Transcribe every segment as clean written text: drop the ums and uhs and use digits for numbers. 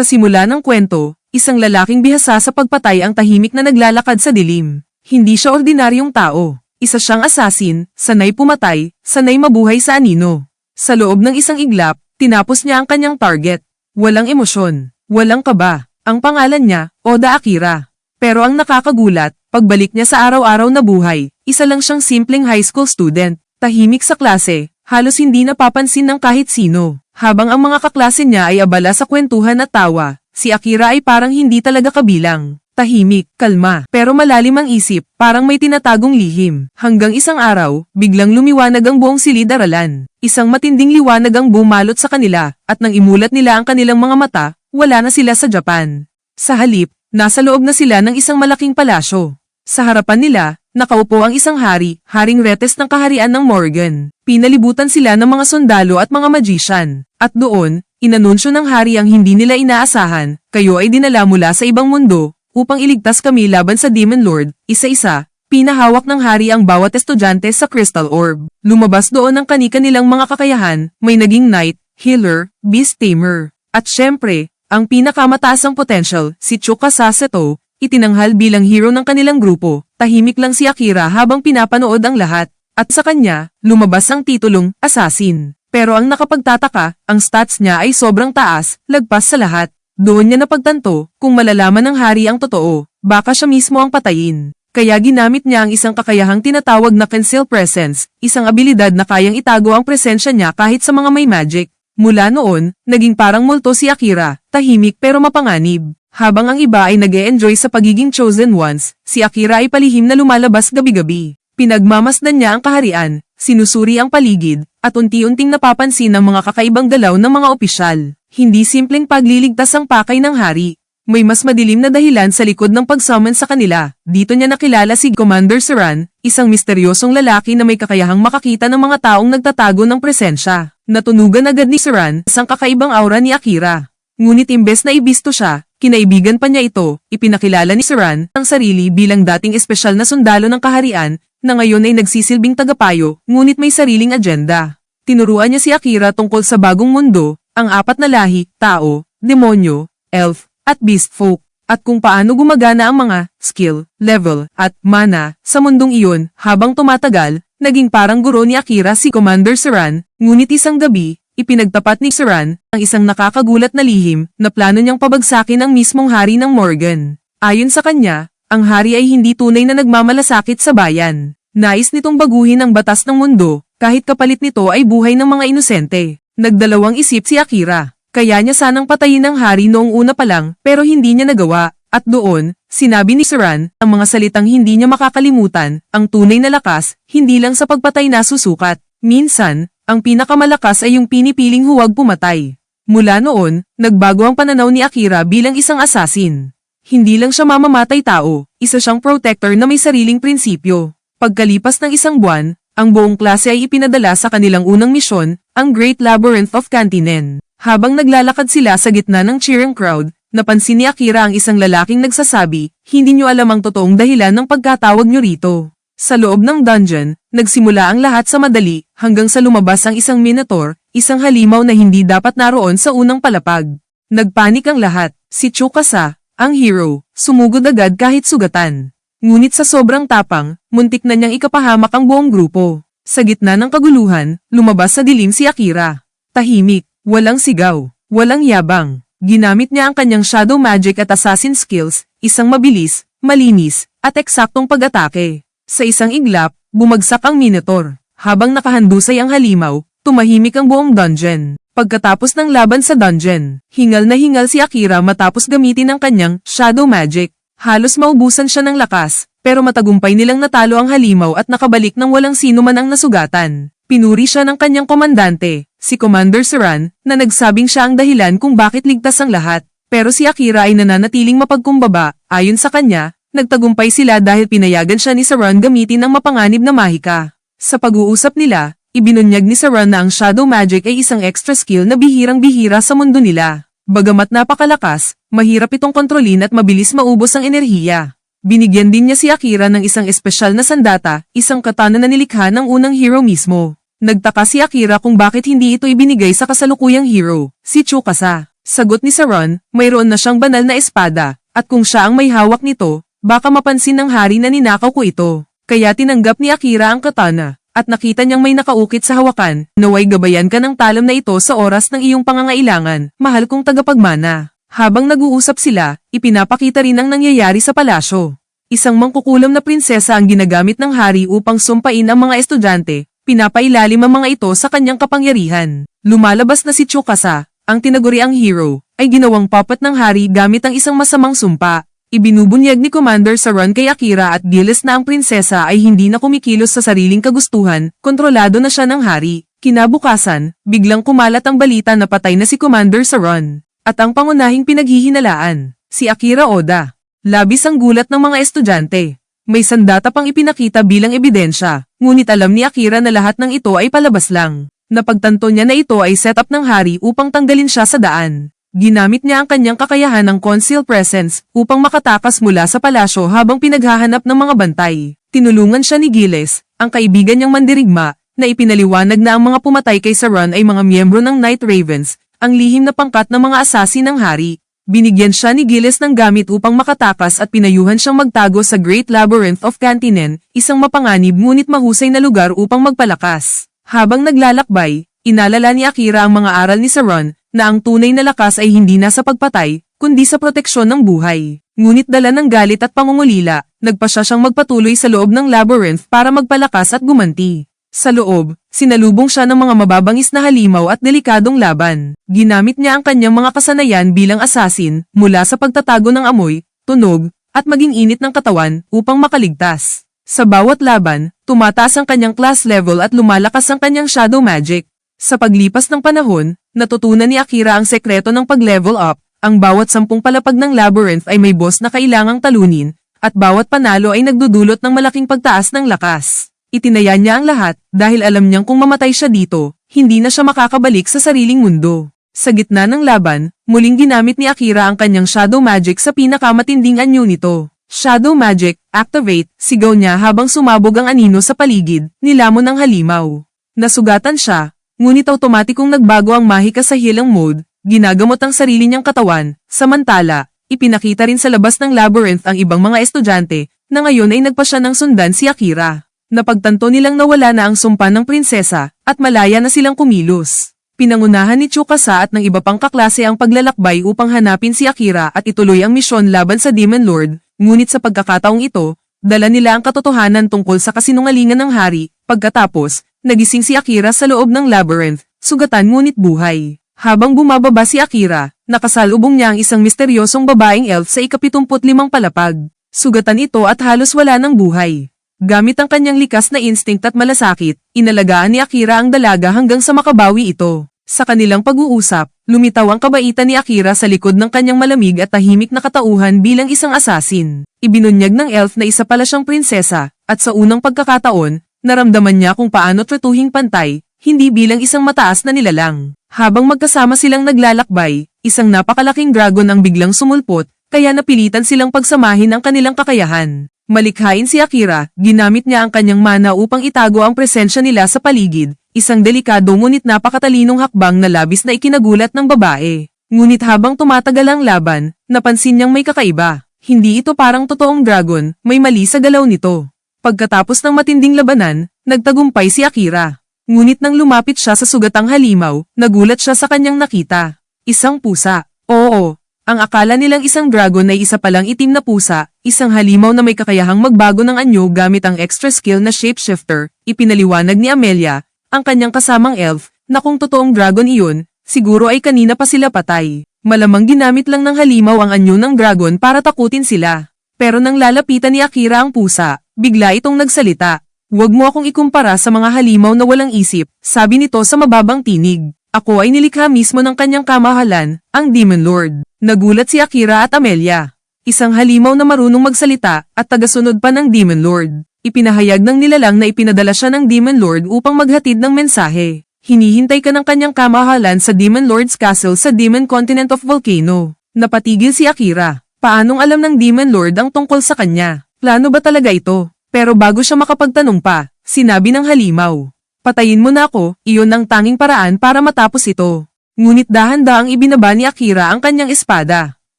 Sa simula ng kwento, isang lalaking bihasa sa pagpatay ang tahimik na naglalakad sa dilim. Hindi siya ordinaryong tao. Isa siyang assassin, sanay pumatay, sanay mabuhay sa anino. Sa loob ng isang iglap, tinapos niya ang kanyang target. Walang emosyon, walang kaba. Ang pangalan niya, Oda Akira. Pero ang nakakagulat, pagbalik niya sa araw-araw na buhay, isa lang siyang simpleng high school student, tahimik sa klase, halos hindi napapansin ng kahit sino. Habang ang mga kaklase niya ay abala sa kwentuhan at tawa, si Akira ay parang hindi talaga kabilang. Tahimik, kalma, pero malalim ang isip, parang may tinatagong lihim. Hanggang isang araw, biglang lumiwanag ang buong silid-aralan. Isang matinding liwanag ang bumalot sa kanila, at nang imulat nila ang kanilang mga mata, wala na sila sa Japan. Sa halip, nasa loob na sila ng isang malaking palasyo. Sa harapan nila, nakaupo ang isang hari, Haring Retes ng kaharian ng Morgan. Pinalibutan sila ng mga sundalo at mga magician. At doon, inanunsyo ng hari ang hindi nila inaasahan, kayo ay dinala mula sa ibang mundo, upang iligtas kami laban sa Demon Lord. Isa-isa, pinahawak ng hari ang bawat estudyante sa Crystal Orb. Lumabas doon ang kani-kanilang mga kakayahan, may naging knight, healer, beast tamer. At syempre, ang pinakamataasang potential, si Tsukasa Seto, itinanghal bilang hero ng kanilang grupo. Tahimik lang si Akira habang pinapanood ang lahat. At sa kanya, lumabas ang titulong, assassin. Pero ang nakapagtataka, ang stats niya ay sobrang taas, lagpas sa lahat. Doon niya napagtanto, kung malalaman ng hari ang totoo, baka siya mismo ang patayin. Kaya ginamit niya ang isang kakayahang tinatawag na conceal presence, isang abilidad na kayang itago ang presensya niya kahit sa mga may magic. Mula noon, naging parang multo si Akira, tahimik pero mapanganib. Habang ang iba ay nag-e-enjoy sa pagiging chosen ones, si Akira ay palihim na lumalabas gabi-gabi. Pinagmamasdan niya ang kaharian, sinusuri ang paligid, at unti-unting napapansin ang mga kakaibang galaw ng mga opisyal. Hindi simpleng pagliligtas ang pakay ng hari. May mas madilim na dahilan sa likod ng pag-summon sa kanila. Dito niya nakilala si Commander Saran, isang misteryosong lalaki na may kakayahang makakita ng mga taong nagtatago ng presensya. Natunugan agad ni Saran ang kakaibang aura ni Akira. Ngunit imbes na ibisto siya, kinaibigan pa niya ito, ipinakilala ni Saran ang sarili bilang dating espesyal na sundalo ng kaharian, na ngayon ay nagsisilbing tagapayo, ngunit may sariling agenda. Tinuruan niya si Akira tungkol sa bagong mundo, ang apat na lahi, tao, demonyo, elf, at beast folk, at kung paano gumagana ang mga skill, level, at mana sa mundong iyon. Habang tumatagal, naging parang guro ni Akira si Commander Saran, ngunit isang gabi, ipinagtapat ni Saran ang isang nakakagulat na lihim na plano niyang pabagsakin ang mismong hari ng Morgan. Ayon sa kanya, ang hari ay hindi tunay na nagmamalasakit sa bayan. Nais nitong baguhin ang batas ng mundo, kahit kapalit nito ay buhay ng mga inosente. Nagdalawang isip si Akira. Kaya niya sanang patayin ang hari noong una pa lang, pero hindi niya nagawa. At doon, sinabi ni Saran, ang mga salitang hindi niya makakalimutan, ang tunay na lakas, hindi lang sa pagpatay na susukat. Minsan, ang pinakamalakas ay yung pinipiling huwag pumatay. Mula noon, nagbago ang pananaw ni Akira bilang isang assassin. Hindi lang siya mamamatay tao, isa siyang protector na may sariling prinsipyo. Pagkalipas ng isang buwan, ang buong klase ay ipinadala sa kanilang unang misyon, ang Great Labyrinth of Cantinen. Habang naglalakad sila sa gitna ng cheering crowd, napansin ni Akira ang isang lalaking nagsasabi, hindi niyo alam ang totoong dahilan ng pagkatawag niyo rito. Sa loob ng dungeon, nagsimula ang lahat sa madali, hanggang sa lumabas ang isang minotaur, isang halimaw na hindi dapat naroon sa unang palapag. Nagpanik ang lahat, si Tsukasa, ang hero, sumugod agad kahit sugatan. Ngunit sa sobrang tapang, muntik na niyang ikapahamak ang buong grupo. Sa gitna ng kaguluhan, lumabas sa dilim si Akira. Tahimik. Walang sigaw, walang yabang. Ginamit niya ang kanyang shadow magic at assassin skills, isang mabilis, malinis, at eksaktong pag-atake. Sa isang iglap, bumagsak ang minotaur. Habang nakahandusay ang halimaw, tumahimik ang buong dungeon. Pagkatapos ng laban sa dungeon, hingal na hingal si Akira matapos gamitin ang kanyang shadow magic. Halos maubusan siya ng lakas, pero matagumpay nilang natalo ang halimaw at nakabalik ng walang sino man ang nasugatan. Pinuri siya ng kanyang komandante, si Commander Saran, na nagsabing siya ang dahilan kung bakit ligtas ang lahat. Pero si Akira ay nananatiling mapagkumbaba. Ayon sa kanya, nagtagumpay sila dahil pinayagan siya ni Saran gamitin ang mapanganib na mahika. Sa pag-uusap nila, ibinunyag ni Saran na ang shadow magic ay isang extra skill na bihirang-bihira sa mundo nila. Bagamat napakalakas, mahirap itong kontrolin at mabilis maubos ang enerhiya. Binigyan din niya si Akira ng isang espesyal na sandata, isang katana na nilikha ng unang hero mismo. Nagtaka si Akira kung bakit hindi ito ibinigay sa kasalukuyang hero, si Tsukasa. Sagot ni Saron, mayroon na siyang banal na espada, at kung siya ang may hawak nito, baka mapansin ng hari na ninakaw ko ito. Kaya tinanggap ni Akira ang katana, at nakita niyang may nakaukit sa hawakan, naway gabayan ka ng talam na ito sa oras ng iyong pangangailangan, mahal kong tagapagmana. Habang nag-uusap sila, ipinapakita rin ang nangyayari sa palasyo. Isang mangkukulam na prinsesa ang ginagamit ng hari upang sumpain ang mga estudyante, pinapailalim ang mga ito sa kanyang kapangyarihan. Lumalabas na si Tsukasa, ang tinaguriang hero, ay ginawang puppet ng hari gamit ang isang masamang sumpa. Ibinubunyag ni Commander Saron kay Akira at Gilles na ang prinsesa ay hindi na kumikilos sa sariling kagustuhan, kontrolado na siya ng hari. Kinabukasan, biglang kumalat ang balita na patay na si Commander Saron. At ang pangunahing pinaghihinalaan, si Akira Oda. Labis ang gulat ng mga estudyante. May sandata pang ipinakita bilang ebidensya, ngunit alam ni Akira na lahat ng ito ay palabas lang. Napagtanto niya na ito ay setup ng hari upang tanggalin siya sa daan. Ginamit niya ang kanyang kakayahan ng concealed presence upang makatakas mula sa palasyo habang pinaghahanap ng mga bantay. Tinulungan siya ni Gilles, ang kaibigan niyang mandirigma, na ipinaliwanag na ang mga pumatay kay Saron ay mga miyembro ng Night Ravens, ang lihim na pangkat ng mga asasi ng hari. Binigyan siya ni Gilles ng gamit upang makatakas at pinayuhan siyang magtago sa Great Labyrinth of Cantinen, isang mapanganib ngunit mahusay na lugar upang magpalakas. Habang naglalakbay, inalala ni Akira ang mga aral ni Saron, na ang tunay na lakas ay hindi nasa pagpatay, kundi sa proteksyon ng buhay. Ngunit dala ng galit at pangungulila, nagpasya siyang magpatuloy sa loob ng labyrinth para magpalakas at gumanti. Sa loob, sinalubong siya ng mga mababangis na halimaw at delikadong laban. Ginamit niya ang kanyang mga kasanayan bilang assassin, mula sa pagtatago ng amoy, tunog, at maging init ng katawan, upang makaligtas. Sa bawat laban, tumataas ang kanyang class level at lumalakas ang kanyang shadow magic. Sa paglipas ng panahon, natutunan ni Akira ang sekreto ng pag-level up. Ang bawat 10 palapag ng labyrinth ay may boss na kailangang talunin, at bawat panalo ay nagdudulot ng malaking pagtaas ng lakas. Itinaya niya ang lahat, dahil alam niyang kung mamatay siya dito, hindi na siya makakabalik sa sariling mundo. Sa gitna ng laban, muling ginamit ni Akira ang kanyang shadow magic sa pinakamatinding anyo nito. Shadow magic, activate, sigaw niya habang sumabog ang anino sa paligid, nilamon ng halimaw. Nasugatan siya, ngunit automatikong nagbago ang mahika sa healing mode, ginagamot ang sarili niyang katawan, samantala, ipinakita rin sa labas ng labyrinth ang ibang mga estudyante, na ngayon ay nagpa siya ng sundan si Akira. Napagtanto nilang nawala na ang sumpa ng prinsesa, at malaya na silang kumilos. Pinangunahan ni Tsukasa at ng iba pang kaklase ang paglalakbay upang hanapin si Akira at ituloy ang misyon laban sa Demon Lord, ngunit sa pagkakataong ito, dala nila ang katotohanan tungkol sa kasinungalingan ng hari. Pagkatapos, nagising si Akira sa loob ng labyrinth, sugatan ngunit buhay. Habang bumababa si Akira, nakasalubong niya ang isang misteryosong babaeng elf sa ika-75 palapag. Sugatan ito at halos wala ng buhay. Gamit ang kanyang likas na instinct at malasakit, inalagaan ni Akira ang dalaga hanggang sa makabawi ito. Sa kanilang pag-uusap, lumitaw ang kabaitan ni Akira sa likod ng kanyang malamig at tahimik na katauhan bilang isang assassin. Ibinunyag ng elf na isa pala siyang prinsesa, at sa unang pagkakataon, naramdaman niya kung paano tratuhing pantay, hindi bilang isang mataas na nilalang. Habang magkasama silang naglalakbay, isang napakalaking dragon ang biglang sumulpot, kaya napilitan silang pagsamahin ang kanilang kakayahan. Malikhain si Akira, ginamit niya ang kanyang mana upang itago ang presensya nila sa paligid, isang delikado ngunit napakatalinong hakbang na labis na ikinagulat ng babae. Ngunit habang tumatagal ang laban, napansin niyang may kakaiba. Hindi ito parang totoong dragon, may mali sa galaw nito. Pagkatapos ng matinding labanan, nagtagumpay si Akira. Ngunit nang lumapit siya sa sugatang halimaw, nagulat siya sa kanyang nakita. Isang pusa. Oo. Ang akala nilang isang dragon ay isa palang itim na pusa, isang halimaw na may kakayahang magbago ng anyo gamit ang extra skill na shapeshifter. Ipinaliwanag ni Amelia, ang kanyang kasamang elf, na kung totoong dragon iyon, siguro ay kanina pa sila patay. Malamang ginamit lang ng halimaw ang anyo ng dragon para takutin sila. Pero nang lalapitan ni Akira ang pusa, bigla itong nagsalita. "Huwag mo akong ikumpara sa mga halimaw na walang isip," sabi nito sa mababang tinig. "Ako ay nilikha mismo ng kanyang kamahalan, ang Demon Lord." Nagulat si Akira at Amelia. Isang halimaw na marunong magsalita at tagasunod pa ng Demon Lord. Ipinahayag ng nilalang na ipinadala siya ng Demon Lord upang maghatid ng mensahe. Hinihintay ka ng kanyang kamahalan sa Demon Lord's Castle sa Demon Continent of Volcano. Napatigil si Akira. Paanong alam ng Demon Lord ang tungkol sa kanya? Plano ba talaga ito? Pero bago siya makapagtanong pa, sinabi ng halimaw. "Patayin mo na ako, iyon ang tanging paraan para matapos ito." Ngunit dahan-daang ibinaba ni Akira ang kanyang espada.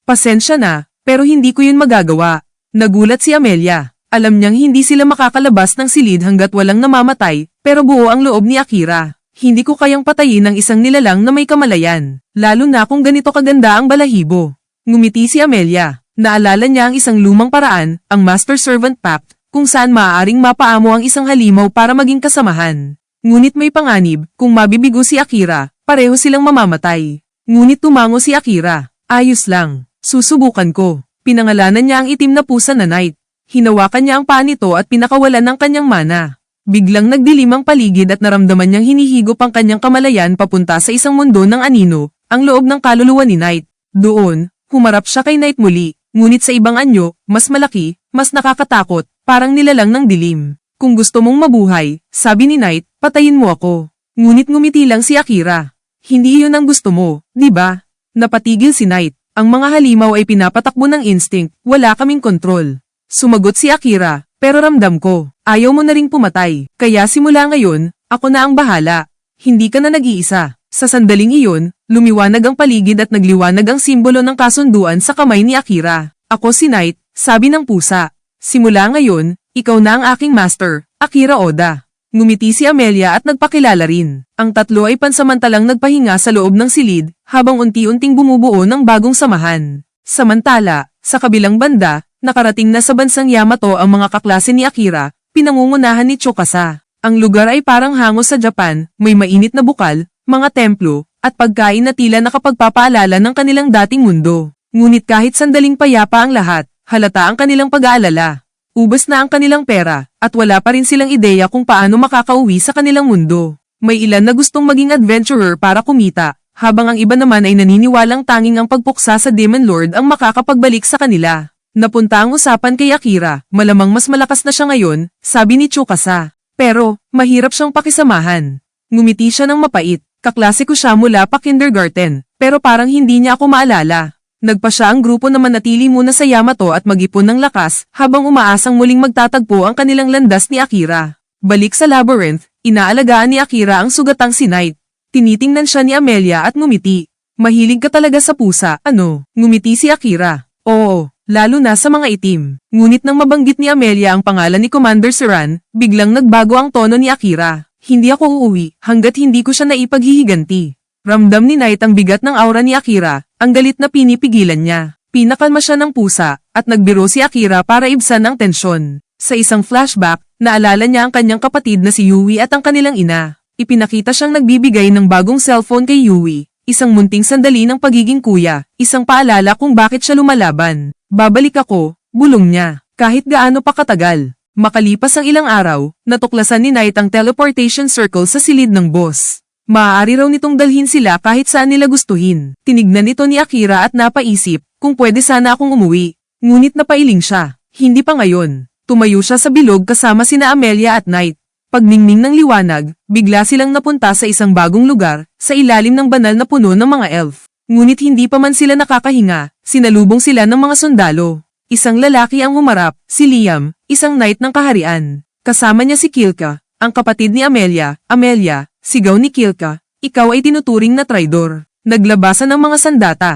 Pasensya na, pero hindi ko yun magagawa. Nagulat si Amelia. Alam niyang hindi sila makakalabas ng silid hanggat walang namamatay, pero buo ang loob ni Akira. Hindi ko kayang patayin ng isang nilalang na may kamalayan, lalo na kung ganito kaganda ang balahibo. Ngumiti si Amelia. Naalala niya ang isang lumang paraan, ang Master-Servant Pact, kung saan maaaring mapaamo ang isang halimaw para maging kasamahan. Ngunit may panganib, kung mabibigo si Akira, pareho silang mamamatay. Ngunit tumango si Akira. Ayos lang, susubukan ko. Pinangalanan niya ang itim na pusa na Knight. Hinawakan niya ang paa nito at pinakawalan ng kanyang mana. Biglang nagdilim ang paligid at naramdaman niyang hinihigop ang kanyang kamalayan papunta sa isang mundo ng anino, ang loob ng kaluluwa ni Knight. Doon, humarap siya kay Knight muli. Ngunit sa ibang anyo, mas malaki, mas nakakatakot, parang nilalang ng dilim. Kung gusto mong mabuhay, sabi ni Knight, patayin mo ako. Ngunit ngumiti lang si Akira. Hindi iyon ang gusto mo, di ba? Napatigil si Knight. Ang mga halimaw ay pinapatakbo ng instinct, wala kaming kontrol. Sumagot si Akira, pero ramdam ko, ayaw mo na ring pumatay. Kaya simula ngayon, ako na ang bahala. Hindi ka na nag-iisa. Sa sandaling iyon, lumiwanag ang paligid at nagliwanag ang simbolo ng kasunduan sa kamay ni Akira. Ako si Knight, sabi ng pusa. Simula ngayon, ikaw na ang aking master, Akira Oda. Ngumiti si Amelia at nagpakilala rin. Ang tatlo ay pansamantalang nagpahinga sa loob ng silid, habang unti-unting bumubuo ng bagong samahan. Samantala, sa kabilang banda, nakarating na sa bansang Yamato ang mga kaklase ni Akira, pinangungunahan ni Tsukasa. Ang lugar ay parang hango sa Japan, may mainit na bukal, mga templo, at pagkain na tila nakapagpapaalala ng kanilang dating mundo. Ngunit kahit sandaling payapa ang lahat, halata ang kanilang pag-aalala. Ubos na ang kanilang pera, at wala pa rin silang ideya kung paano makakauwi sa kanilang mundo. May ilan na gustong maging adventurer para kumita, habang ang iba naman ay naniniwalang tanging ang pagpuksa sa Demon Lord ang makakapagbalik sa kanila. Napunta ang usapan kay Akira, malamang mas malakas na siya ngayon, sabi ni Tsukasa. Pero, mahirap siyang pakisamahan. Ngumiti siya ng mapait. Kaklase ko siya mula pa kindergarten, pero parang hindi niya ako maalala. Nagpa siya ang grupo na manatili muna sa Yamato at mag-ipon ng lakas, habang umaasang muling magtatagpo ang kanilang landas ni Akira. Balik sa labyrinth, inaalagaan ni Akira ang sugatang si Knight. Tinitingnan siya ni Amelia at ngumiti. Mahilig ka talaga sa pusa, ano? Ngumiti si Akira. Oo, lalo na sa mga itim. Ngunit nang mabanggit ni Amelia ang pangalan ni Commander Saran, biglang nagbago ang tono ni Akira. Hindi ako uuwi, hanggat hindi ko siya naipaghihiganti. Ramdam ni Knight ang bigat ng aura ni Akira, ang galit na pinipigilan niya. Pinakalma siya ng pusa, at nagbiro si Akira para ibsan ang tensyon. Sa isang flashback, naalala niya ang kanyang kapatid na si Yui at ang kanilang ina. Ipinakita siyang nagbibigay ng bagong cellphone kay Yui, isang munting sandali ng pagiging kuya, isang paalala kung bakit siya lumalaban. Babalik ako, bulong niya, kahit gaano pa katagal. Makalipas ang ilang araw, natuklasan ni Knight ang teleportation circle sa silid ng boss. Maaari raw nitong dalhin sila kahit saan nila gustuhin. Tinignan ito ni Akira at napaisip, kung pwede sana akong umuwi. Ngunit napailing siya. Hindi pa ngayon. Tumayo siya sa bilog kasama sina Amelia at Knight. Pagningning ng liwanag, bigla silang napunta sa isang bagong lugar, sa ilalim ng banal na puno ng mga elf. Ngunit hindi pa man sila nakakahinga, sinalubong sila ng mga sundalo. Isang lalaki ang humarap, si Liam, isang knight ng kaharian. Kasama niya si Kilka, ang kapatid ni Amelia. Amelia, sigaw ni Kilka, ikaw ay tinuturing na traidor. Naglabasan ng mga sandata.